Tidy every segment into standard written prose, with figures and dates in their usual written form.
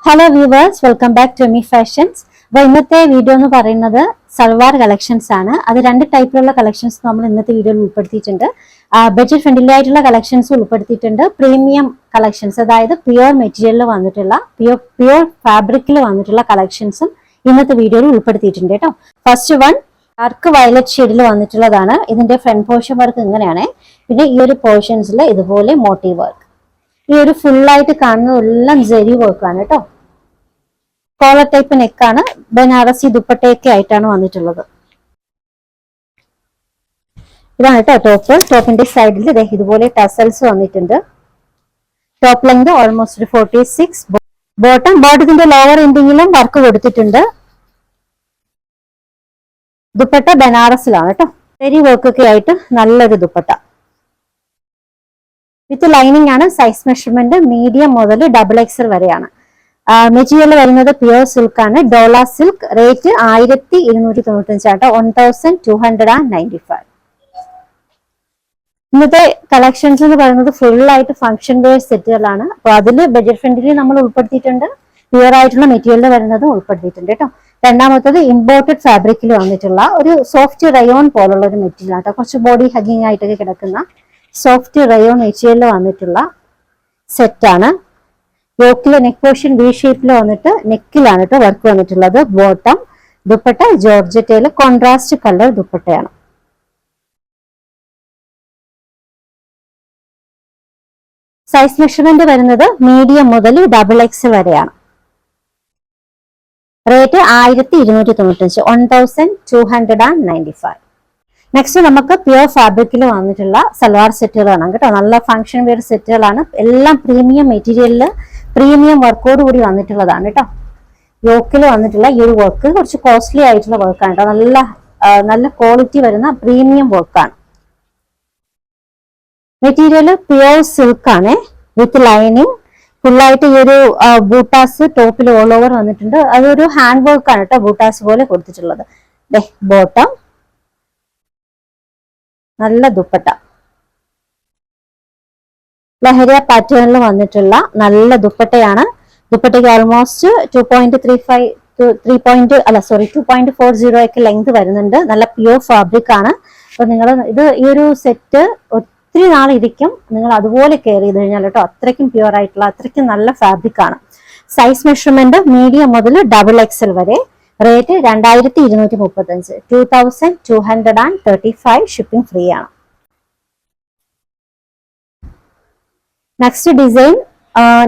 Hello viewers, welcome back to me fashions. അപ്പോൾ ഇന്നത്തെ video എന്ന് പറയുന്നത് സൽവാർ കളക്ഷൻസ് ആണ്. അത് രണ്ട് ടൈപ്പിലുള്ള കളക്ഷൻസ് നമ്മൾ ഇന്നത്തെ വീഡിയോയിൽ ഉൾപ്പെടുത്തിയിട്ടുണ്ട്. ബഡ്ജറ്റ് ഫ്രണ്ട്ലി ആയിട്ടുള്ള കളക്ഷൻസ് ഉൾപ്പെടുത്തിയിട്ടുണ്ട്. പ്രീമിയം കളക്ഷൻസ്, അതായത് പ്യുവർ മെറ്റീരിയലിൽ വന്നിട്ടുള്ള പ്യുവർ ഫാബ്രിക്കിൽ വന്നിട്ടുള്ള കളക്ഷൻസും ഇന്നത്തെ വീഡിയോയിൽ ഉൾപ്പെടുത്തിയിട്ടുണ്ട് കേട്ടോ. ഫസ്റ്റ് വൺ ഡാർക്ക് വയലറ്റ് ഷെയ്ഡിൽ വന്നിട്ടുള്ളതാണ്. ഇതിന്റെ ഫ്രണ്ട് പോർഷൻ വർക്ക് ഇങ്ങനെയാണ്. പിന്നെ ഈ ഒരു പോർഷൻസിൽ ഇതുപോലെ മോട്ടീവ് വർക്ക്. ഈ ഒരു ഫുള്ളായിട്ട് കാണുന്നതെല്ലാം ജെറി വർക്കാണ് കേട്ടോ. കോളർ ടൈപ്പ് നെക്കാണ്. ബനാറസി ദുപ്പട്ടയൊക്കെ ആയിട്ടാണ് വന്നിട്ടുള്ളത്. ഇതാണ് കേട്ടോ ടോപ്പ്. ടോപ്പിന്റെ സൈഡിൽ ഇതുപോലെ ടസൽസ് വന്നിട്ടുണ്ട്. Top length almost 46. ബോട്ടത്തിന്റെ ലോവർ എൻഡിങ്ങിലും വർക്ക് കൊടുത്തിട്ടുണ്ട്. ദുപ്പട്ട ബനാറസിലാണ് കേട്ടോ. ജെറി വർക്കൊക്കെ ആയിട്ട് നല്ലൊരു ദുപ്പട്ട വിത്ത് ലൈനിങ് ആണ്. സൈസ് മെഷർമെന്റ് മീഡിയം മുതൽ XXL വരെയാണ്. മെറ്റീരിയൽ വരുന്നത് പ്യുവർ സിൽക്ക് ആണ്. ഡോള സിൽക്ക്. റേറ്റ് 1295 ആട്ടോ. 1295. ഇന്നത്തെ കളക്ഷൻസ് എന്ന് പറയുന്നത് ഫുൾ ആയിട്ട് ഫംഗ്ഷൻ വെയർ സെറ്റുകളാണ്. അപ്പൊ അതിൽ ബഡ്ജറ്റ് ഫ്രണ്ട്ലി നമ്മൾ ഉൾപ്പെടുത്തിയിട്ടുണ്ട്. പ്യുവർ ആയിട്ടുള്ള മെറ്റീരിയൽ വരുന്നതും ഉൾപ്പെടുത്തിയിട്ടുണ്ട് കേട്ടോ. രണ്ടാമത്തത് ഇമ്പോർട്ടഡ് ഫാബ്രിക്കിൽ വന്നിട്ടുള്ള ഒരു സോഫ്റ്റ് റയോൺ പോലുള്ള ഒരു മെറ്റീരിയൽ ആട്ടോ. കുറച്ച് ബോഡി ഹഗിങ് ആയിട്ടൊക്കെ കിടക്കുന്ന സോഫ്റ്റ് റയോൺ മെറ്റീരിയലിൽ വന്നിട്ടുള്ള സെറ്റാണ്. യോക്കിലെ നെക്ക് പോർഷൻ വി ഷേപ്പിൽ വന്നിട്ട് നെക്കിലാണ് കേട്ടോ വർക്ക് വന്നിട്ടുള്ളത്. ബോട്ടം ദുപ്പട്ട ജോർജറ്റയില് കോൺട്രാസ്റ്റ് കളർ ദുപ്പട്ടയാണ്. സൈസ് മെഷർമെന്റ് വരുന്നത് മീഡിയം മുതൽ XXL വരെയാണ്. റേറ്റ് 1295. 1295. നെക്സ്റ്റ് നമുക്ക് പ്യുവർ ഫാബ്രിക്കിൽ വന്നിട്ടുള്ള സൽവാർ സെറ്റുകളാണ് കേട്ടോ. നല്ല ഫംഗ്ഷൻ വെയർ സെറ്റുകളാണ്. എല്ലാം പ്രീമിയം മെറ്റീരിയലിൽ പ്രീമിയം വർക്കോട് കൂടി വന്നിട്ടുള്ളതാണ് കേട്ടോ. യോക്കിൽ വന്നിട്ടുള്ള ഈ ഒരു വർക്ക് കുറച്ച് കോസ്റ്റ്ലി ആയിട്ടുള്ള വർക്കാണ് കേട്ടോ. നല്ല ക്വാളിറ്റി വരുന്ന പ്രീമിയം വർക്കാണ്. മെറ്റീരിയൽ പ്യുവർ സിൽക്ക് ആണ് വിത്ത് ലൈനിങ്. ഫുള്ളായിട്ട് ഈ ഒരു ബൂട്ടാസ് ടോപ്പിൽ ഓൾ ഓവർ വന്നിട്ടുണ്ട്. അതൊരു ഹാൻഡ് വർക്കാണ് കേട്ടോ. ബൂട്ടാസ് പോലെ കൊടുത്തിട്ടുള്ളത്. ബോട്ടം നല്ല ദുപ്പട്ട ലഹരിയ പാറ്റേണിൽ വന്നിട്ടുള്ള നല്ല ദുപ്പട്ടയാണ്. ദുപ്പട്ടയ്ക്ക് ഓൾമോസ്റ്റ് 2.40 ഒക്കെ ലെങ്ത് വരുന്നുണ്ട്. നല്ല പ്യുവർ ഫാബ്രിക് ആണ്. അപ്പൊ നിങ്ങൾ ഈ ഒരു സെറ്റ് ഒത്തിരി നാൾ ഇരിക്കും. നിങ്ങൾ അതുപോലെ കെയർ ചെയ്ത് കഴിഞ്ഞാൽ കേട്ടോ. അത്രയ്ക്കും പ്യുവർ ആയിട്ടുള്ള അത്രയ്ക്കും നല്ല ഫാബ്രിക് ആണ്. സൈസ് മെഷർമെന്റ് മീഡിയം മുതൽ XXL വരെ. റേറ്റ് 2235. 2235. ഷിപ്പിംഗ് ഫ്രീ ആണ്. നെക്സ്റ്റ് ഡിസൈൻ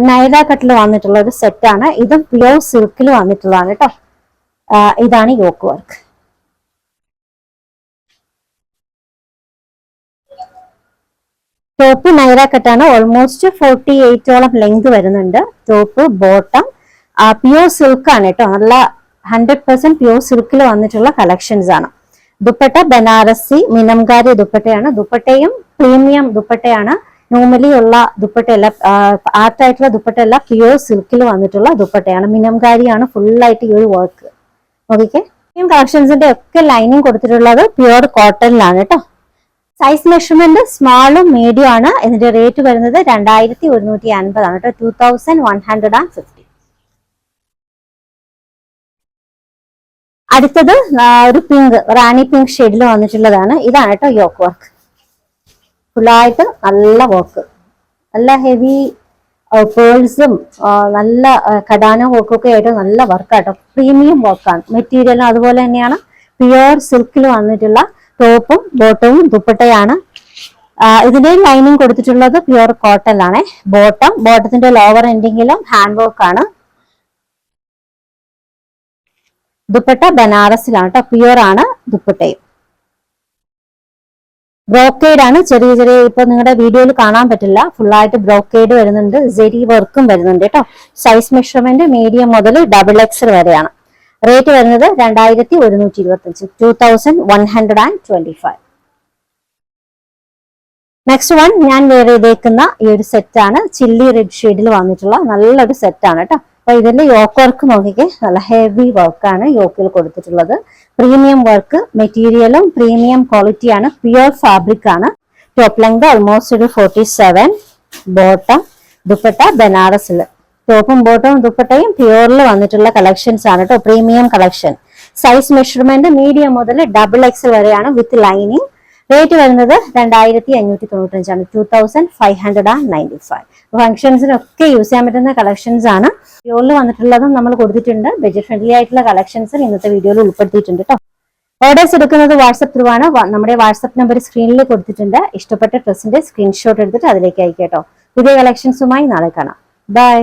നൈറ കട്ടിൽ വന്നിട്ടുള്ള ഒരു സെറ്റാണ്. ഇതും പ്യുവർ സിൽക്കിൽ വന്നിട്ടുള്ളതാണ് കേട്ടോ. ഇതാണ് യോക്ക് വർക്ക്. ടോപ്പ് നൈറ കട്ടാണ്. ഓൾമോസ്റ്റ് 48ഓളം ലെങ്ത് വരുന്നുണ്ട്. ടോപ്പ് ബോട്ടം പ്യുവർ സിൽക്ക് ആണ് കേട്ടോ. നല്ല 100% പ്യുവർ സിൽക്കിൽ വന്നിട്ടുള്ള കളക്ഷൻസ് ആണ്. ദുപ്പട്ട ബനാറസി മിനംകാരി ദുപ്പട്ടയാണ്. ദുപ്പട്ടയും പ്രീമിയം ദുപ്പട്ടയാണ്. നോർമലി ഉള്ള ദുപ്പട്ടയല്ല, ആർട്ടായിട്ടുള്ള ദുപ്പട്ടയല്ല, പ്യുവർ സിൽക്കിൽ വന്നിട്ടുള്ള ദുപ്പട്ടയാണ്. മിനംകാരിയാണ് ഫുള്ളായിട്ട് ഈ ഒരു വർക്ക്. ഓക്കെ, കളക്ഷൻസിന്റെ ഒക്കെ ലൈനിങ് കൊടുത്തിട്ടുള്ളത് പ്യുവർ കോട്ടണിലാണ് കേട്ടോ. സൈസ് മെഷർമെന്റ് സ്മാളും മീഡിയം ആണ്. ഇതിന്റെ റേറ്റ് വരുന്നത് 2150 ആണ് കേട്ടോ. 2150. അടുത്തത് ഒരു പിങ്ക്, റാണി പിങ്ക് ഷെയ്ഡിൽ വന്നിട്ടുള്ളതാണ്. ഇതാണ് കേട്ടോ യോക്ക് വർക്ക്. ഫുള്ളായിട്ട് നല്ല വർക്ക്, നല്ല ഹെവി പേൾസും നല്ല കടാന വർക്കൊക്കെ ആയിട്ട് നല്ല വർക്കാട്ടോ. പ്രീമിയം വർക്കാണ്. മെറ്റീരിയലും അതുപോലെ തന്നെയാണ്. പ്യുവർ സിൽക്കിൽ വന്നിട്ടുള്ള ടോപ്പും ബോട്ടവും ദുപ്പട്ടയാണ്. ഇതിന്റെ ലൈനിങ് കൊടുത്തിട്ടുള്ളത് പ്യുവർ കോട്ടണിലാണ്. ബോട്ടത്തിന്റെ ലോവർ എൻഡിങ്ങിലും ഹാൻഡ് വർക്ക് ആണ്. ദുപ്പട്ട ബനാറസിലാണ് കേട്ടോ. പ്യുവർ ആണ് ദുപ്പട്ടയും. ബ്രോക്കേഡ് ആണ്. ചെറിയ ഇപ്പൊ നിങ്ങളുടെ വീഡിയോയിൽ കാണാൻ പറ്റില്ല. ഫുള്ളായിട്ട് ബ്രോക്കേഡ് വരുന്നുണ്ട്. ജെറി വർക്കും വരുന്നുണ്ട് കേട്ടോ. സൈസ് മെഷർമെന്റ് മീഡിയം മുതൽ XXL വരെയാണ്. റേറ്റ് വരുന്നത് 2125. 2125. നെക്സ്റ്റ് വൺ ഞാൻ വേറെ ചെയ്തേക്കുന്ന ഈ ഒരു സെറ്റാണ്. ചില്ലി റെഡ് ഷെയ്ഡിൽ വന്നിട്ടുള്ള നല്ലൊരു സെറ്റാണ് കേട്ടോ. അപ്പൊ ഇതിന്റെ യോക്ക് വർക്ക് നോക്കിക്കേ. നല്ല ഹെവി വർക്കാണ് യോക്കിൽ കൊടുത്തിട്ടുള്ളത്. Premium work. മെറ്റീരിയലും പ്രീമിയം ക്വാളിറ്റിയാണ്. പ്യുവർ ഫാബ്രിക് ആണ്. ടോപ്പ് ലെങ്ത് ഓൾമോസ്റ്റ് ഒരു 47. ബോട്ടം ദുപ്പട്ട ബനാറസിൽ ടോപ്പും ബോട്ടവും ദുപ്പട്ടയും പ്യൂറിൽ വന്നിട്ടുള്ള കളക്ഷൻസ് ആണ് കേട്ടോ. Premium collection. Size measurement medium മുതൽ XXL വരെയാണ് വിത്ത് ലൈനിങ്. റേറ്റ് വരുന്നത് 2595 2595. ഫംഗ്ഷൻസിനൊക്കെ യൂസ് ചെയ്യാൻ പറ്റുന്ന കളക്ഷൻസ് ആണ്. പ്യൂറിൽ വന്നിട്ടുള്ളതും നമ്മൾ കൊടുത്തിട്ടുണ്ട്. ബഡ്ജറ്റ് ഫ്രണ്ട്ലി ആയിട്ടുള്ള കളക്ഷൻസ് ഇന്നത്തെ വീഡിയോയിൽ ഉൾപ്പെടുത്തിയിട്ടുണ്ട് കേട്ടോ. ഓർഡേഴ്സ് എടുക്കുന്നത് വാട്സപ്പ് ത്രൂ ആണ്. നമ്മുടെ വാട്സപ്പ് നമ്പർ സ്ക്രീനിൽ കൊടുത്തിട്ടുണ്ട്. ഇഷ്ടപ്പെട്ട ഡ്രസ്സിന്റെ സ്ക്രീൻഷോട്ട് എടുത്തിട്ട് അതിലേക്ക് അയക്കാം കേട്ടോ. പുതിയ കളക്ഷൻസുമായി നാളെ കാണാം. ബൈ.